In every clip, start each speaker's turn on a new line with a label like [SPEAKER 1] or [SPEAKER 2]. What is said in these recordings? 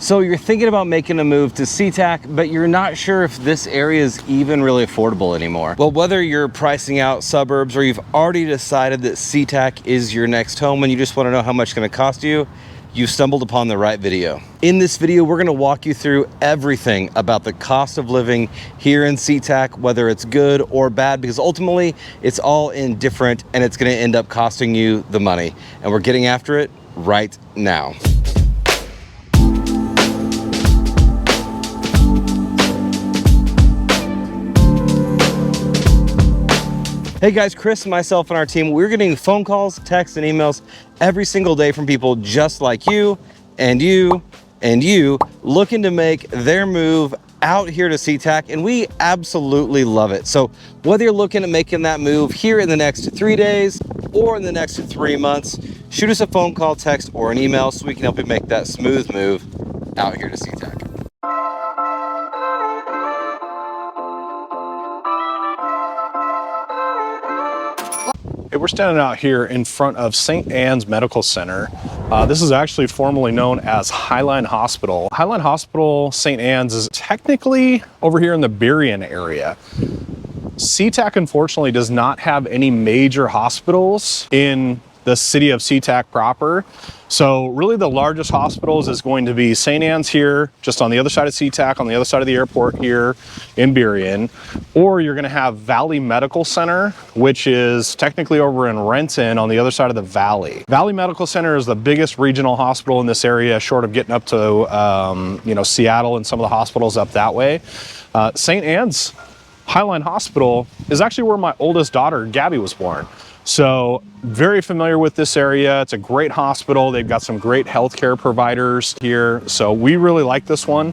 [SPEAKER 1] So you're thinking about making a move to Seatac, but you're not sure if this area is even really affordable anymore. Well, whether you're pricing out suburbs or you've already decided that Seatac is your next home and you just want to know how much it's going to cost you, you've stumbled upon the right video. In this video, we're going to walk you through everything about the cost of living here in Seatac, whether it's good or bad, because ultimately it's all indifferent and it's going to end up costing you the money. And we're getting after it right now. Hey guys, Chris, myself, and our team, we're getting phone calls, texts, and emails every single day from people just like you and you and you looking to make their move out here to Seatac, and we absolutely love it. So whether you're looking at making that move here in the next 3 days or in the next 3 months, shoot us a phone call, text, or an email so we can help you make that smooth move out here to Seatac.
[SPEAKER 2] Hey, we're standing out here in front of St. Anne's Medical Center. This is actually formerly known as Highline Hospital. Highline Hospital, St. Anne's, is technically over here in the Burien area. Seatac, unfortunately, does not have any major hospitals in the city of Seatac proper. So really the largest hospitals is going to be St. Anne's here, just on the other side of Seatac, on the other side of the airport here in Burien. Or you're gonna have Valley Medical Center, which is technically over in Renton on the other side of the valley. Valley Medical Center is the biggest regional hospital in this area, short of getting up to Seattle and some of the hospitals up that way. St. Anne's Highline Hospital is actually where my oldest daughter, Gabby, was born. So very familiar with this area. It's a great hospital. They've got some great healthcare providers here. So we really like this one.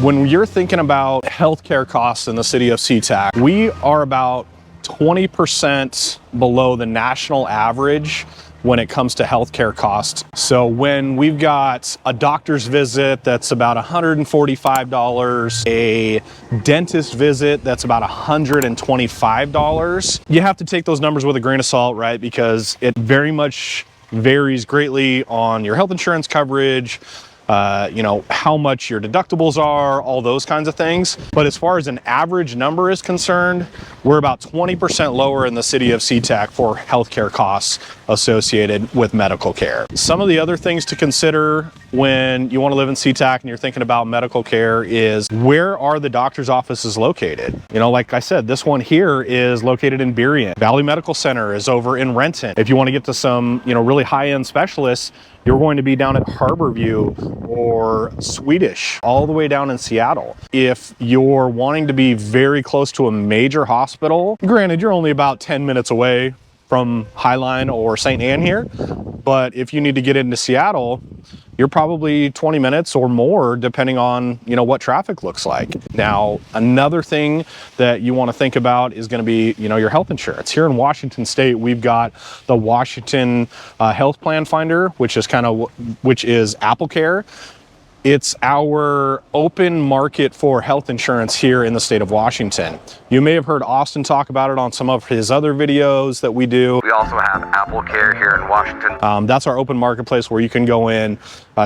[SPEAKER 2] When you're thinking about healthcare costs in the city of Seatac, we are about 20% below the national average when it comes to healthcare costs. So when we've got a doctor's visit that's about $145, a dentist visit that's about $125, you have to take those numbers with a grain of salt, right? Because it very much varies greatly on your health insurance coverage, how much your deductibles are, all those kinds of things. But as far as an average number is concerned, we're about 20% lower in the city of Seatac for healthcare costs associated with medical care. Some of the other things to consider when you want to live in Seatac and you're thinking about medical care is, where are the doctor's offices located? Like I said, this one here is located in Burien. Valley Medical Center is over in Renton. If you want to get to some, really high-end specialists, you're going to be down at Harborview or Swedish, all the way down in Seattle. If you're wanting to be very close to a major hospital, granted, you're only about 10 minutes away from Highline or St. Anne here, but if you need to get into Seattle, you're probably 20 minutes or more, depending on what traffic looks like. Now, another thing that you want to think about is going to be your health insurance. Here in Washington State, we've got the Washington Health Plan Finder, which is AppleCare. It's our open market for health insurance here in the state of Washington. You may have heard Austin talk about it on some of his other videos that we do.
[SPEAKER 1] We also have AppleCare here in Washington.
[SPEAKER 2] That's our open marketplace where you can go in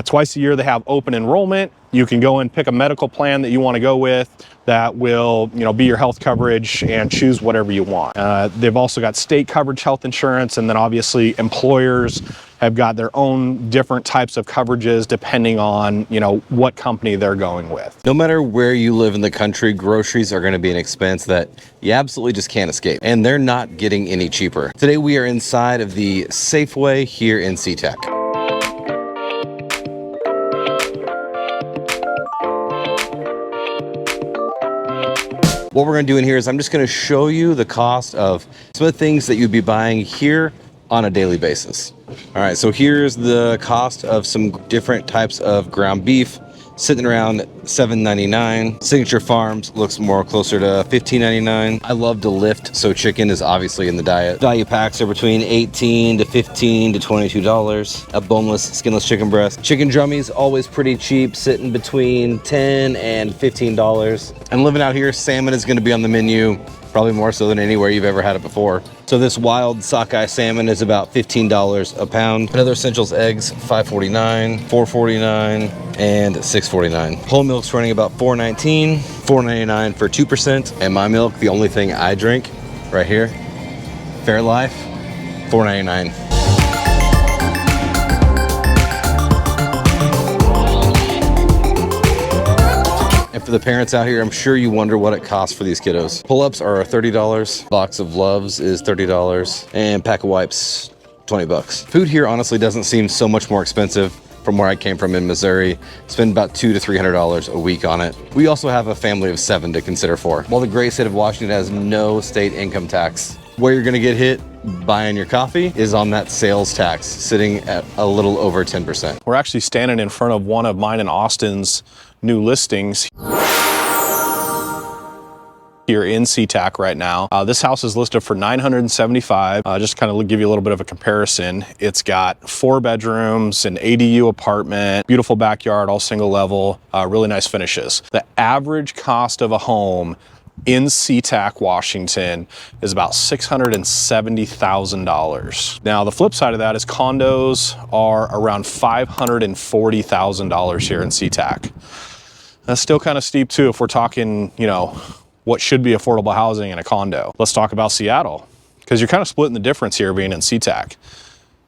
[SPEAKER 2] twice a year. They have open enrollment. You can go and pick a medical plan that you want to go with that will, be your health coverage, and choose whatever you want. They've also got state coverage health insurance, and then obviously employers have got their own different types of coverages depending on, what company they're going with.
[SPEAKER 1] No matter where you live in the country, groceries are going to be an expense that you absolutely just can't escape, and they're not getting any cheaper. Today we are inside of the Safeway here in Seatac. What we're going to do in here is I'm just going to show you the cost of some of the things that you'd be buying here on a daily basis. All right, so here's the cost of some different types of ground beef, sitting around $7.99. Signature Farms looks more closer to $15.99. I love to lift, so chicken is obviously in the diet. Value packs are between $18 to $15 to $22. A boneless, skinless chicken breast. Chicken drummies, always pretty cheap, sitting between $10 and $15. And living out here, salmon is gonna be on the menu probably more so than anywhere you've ever had it before. So this wild sockeye salmon is about $15 a pound. Another Essentials eggs, $5.49, $4.49, and $6.49. Whole milk's running about $4.19, $4.99 for 2%. And my milk, the only thing I drink right here, Fairlife, $4.99. And for the parents out here, I'm sure you wonder what it costs for these kiddos. Pull-ups are $30, box of Loves is $30, and pack of wipes, 20 bucks. Food here honestly doesn't seem so much more expensive from where I came from in Missouri. Spend about $200 to $300 a week on it. We also have a family of 7 to consider for. While the great state of Washington has no state income tax, where you're gonna get hit buying your coffee is on that sales tax, sitting at a little over 10%.
[SPEAKER 2] We're actually standing in front of one of mine and Austin's new listings here in Seatac right now. This house is listed for $975. Just to kind of give you a little bit of a comparison. It's got 4 bedrooms, an ADU apartment, beautiful backyard, all single level, really nice finishes. The average cost of a home in Seatac, Washington is about $670,000. Now, the flip side of that is condos are around $540,000 here in Seatac. That's still kind of steep too if we're talking, you know, what should be affordable housing in a condo. Let's talk about Seattle, because you're kind of splitting the difference here being in Seatac.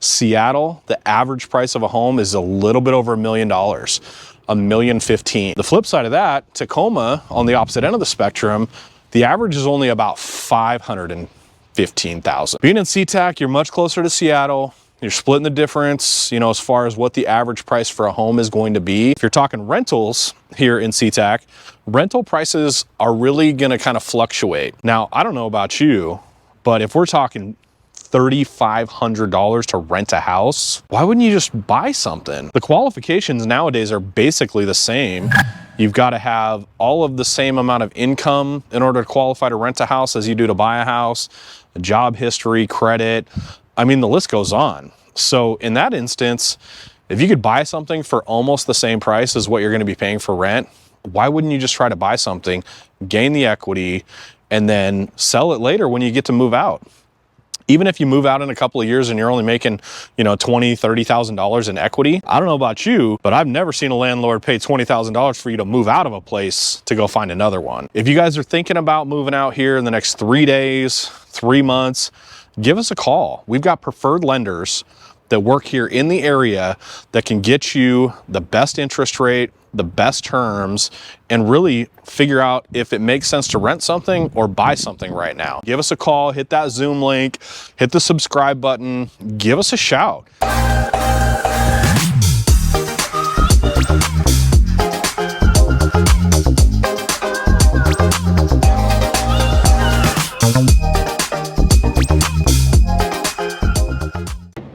[SPEAKER 2] Seattle, the average price of a home is a little bit over $1 million. $1,015,000. The flip side of that, Tacoma, on the opposite end of the spectrum, the average is only about $515,000. Being in Seatac, you're much closer to Seattle. You're splitting the difference, you know, as far as what the average price for a home is going to be. If you're talking rentals here in Seatac, rental prices are really gonna kind of fluctuate. Now, I don't know about you, but if we're talking $3,500 to rent a house, why wouldn't you just buy something? The qualifications nowadays are basically the same. You've got to have all of the same amount of income in order to qualify to rent a house as you do to buy a house, job history, credit. I mean, the list goes on. So in that instance, if you could buy something for almost the same price as what you're going to be paying for rent, why wouldn't you just try to buy something, gain the equity, and then sell it later when you get to move out? Even if you move out in a couple of years and you're only making, you know, $20,000, $30,000 in equity, I don't know about you, but I've never seen a landlord pay $20,000 for you to move out of a place to go find another one. If you guys are thinking about moving out here in the next 3 days, 3 months, give us a call. We've got preferred lenders that work here in the area that can get you the best interest rate, the best terms, and really figure out if it makes sense to rent something or buy something right now. Give us a call, hit that Zoom link, hit the subscribe button, give us a shout.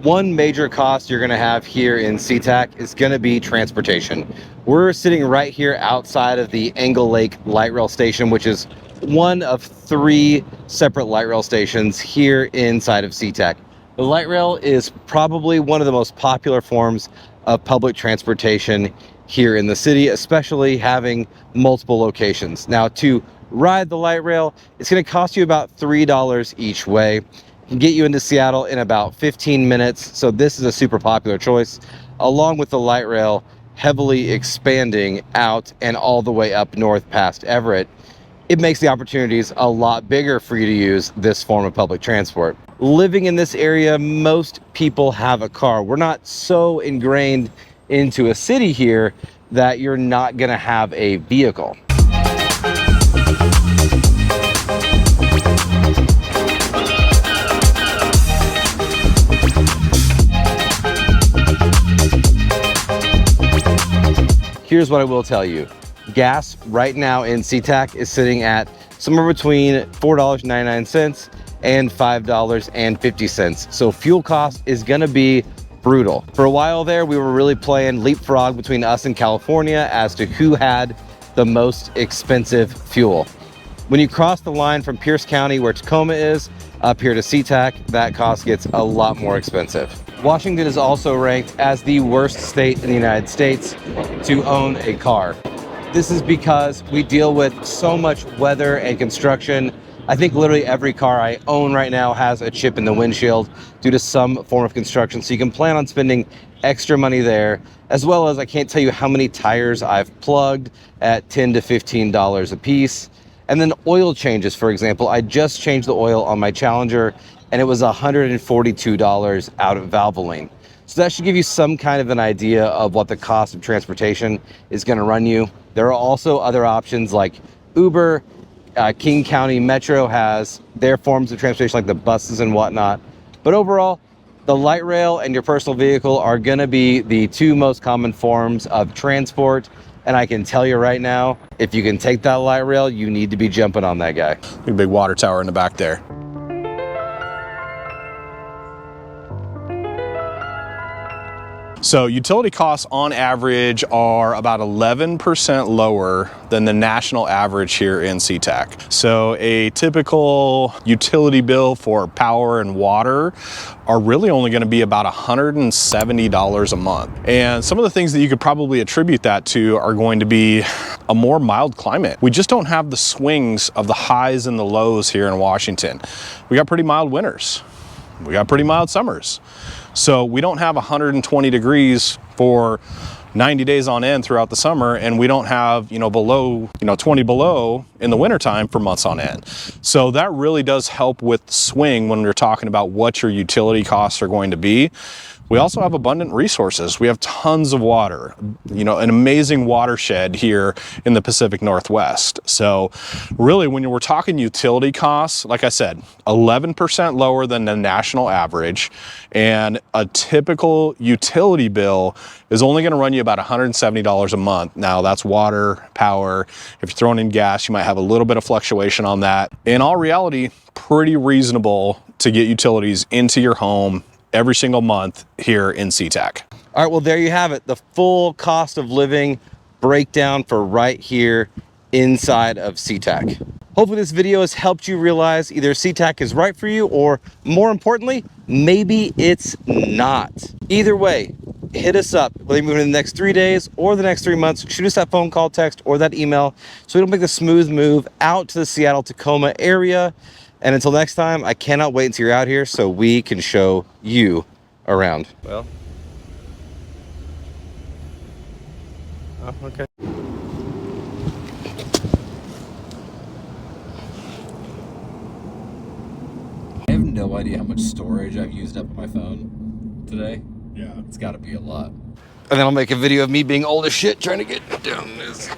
[SPEAKER 1] One major cost you're gonna have here in Seatac is gonna be transportation. We're sitting right here outside of the Angle Lake Light Rail Station, which is one of 3 separate light rail stations here inside of Seatac. The light rail is probably one of the most popular forms of public transportation here in the city, especially having multiple locations. Now, to ride the light rail, it's gonna cost you about $3 each way. Can get you into Seattle in about 15 minutes. So this is a super popular choice, along with the light rail heavily expanding out and all the way up north past Everett. It makes the opportunities a lot bigger for you to use this form of public transport. Living in this area, most people have a car. We're not so ingrained into a city here that you're not gonna have a vehicle. Here's what I will tell you. Gas right now in Seatac is sitting at somewhere between $4.99 and $5.50. So fuel cost is gonna be brutal. For a while there, we were really playing leapfrog between us and California as to who had the most expensive fuel. When you cross the line from Pierce County, where Tacoma is, up here to Seatac, that cost gets a lot more expensive. Washington is also ranked as the worst state in the United States to own a car. This is because we deal with so much weather and construction I think literally every car I own right now has a chip in the windshield due to some form of construction. So you can plan on spending extra money there, as well as I can't tell you how many tires I've plugged at $10 to $15 a piece. And then oil changes, for example, I just changed the oil on my Challenger and it was $142 out of Valvoline. So that should give you some kind of an idea of what the cost of transportation is going to run you. There are also other options like Uber. King County Metro has their forms of transportation like the buses and whatnot. But overall, the light rail and your personal vehicle are going to be the two most common forms of transport. And I can tell you right now, if you can take that light rail, you need to be jumping on that guy.
[SPEAKER 2] Big water tower in the back there. So utility costs on average are about 11% lower than the national average here in Seatac. So a typical utility bill for power and water are really only going to be about $170 a month. And some of the things that you could probably attribute that to are going to be a more mild climate. We just don't have the swings of the highs and the lows here in Washington. We got pretty mild winters. We got pretty mild summers. So we don't have 120 degrees for 90 days on end throughout the summer, and we don't have, below, 20 below in the wintertime for months on end. So that really does help with swing when we're talking about what your utility costs are going to be. We also have abundant resources. We have tons of water, an amazing watershed here in the Pacific Northwest. So really, when we're talking utility costs, like I said, 11% lower than the national average, and a typical utility bill is only going to run you about $170 a month. Now that's water, power. If you're throwing in gas, you might have a little bit of fluctuation on that. In all reality, pretty reasonable to get utilities into your home every single month here in Seatac.
[SPEAKER 1] All right, well, there you have it. The full cost of living breakdown for right here inside of Seatac. Hopefully this video has helped you realize either Seatac is right for you, or more importantly, maybe it's not. Either way, hit us up, whether you're moving in the next 3 days or the next 3 months. Shoot us that phone call, text, or that email so we don't make the smooth move out to the Seattle Tacoma area. And until next time, I cannot wait until you're out here so we can show you around. Well. Oh, okay. I have no idea how much storage I've used up on my phone today. Yeah. It's got to be a lot. And then I'll make a video of me being old as shit trying to get down this.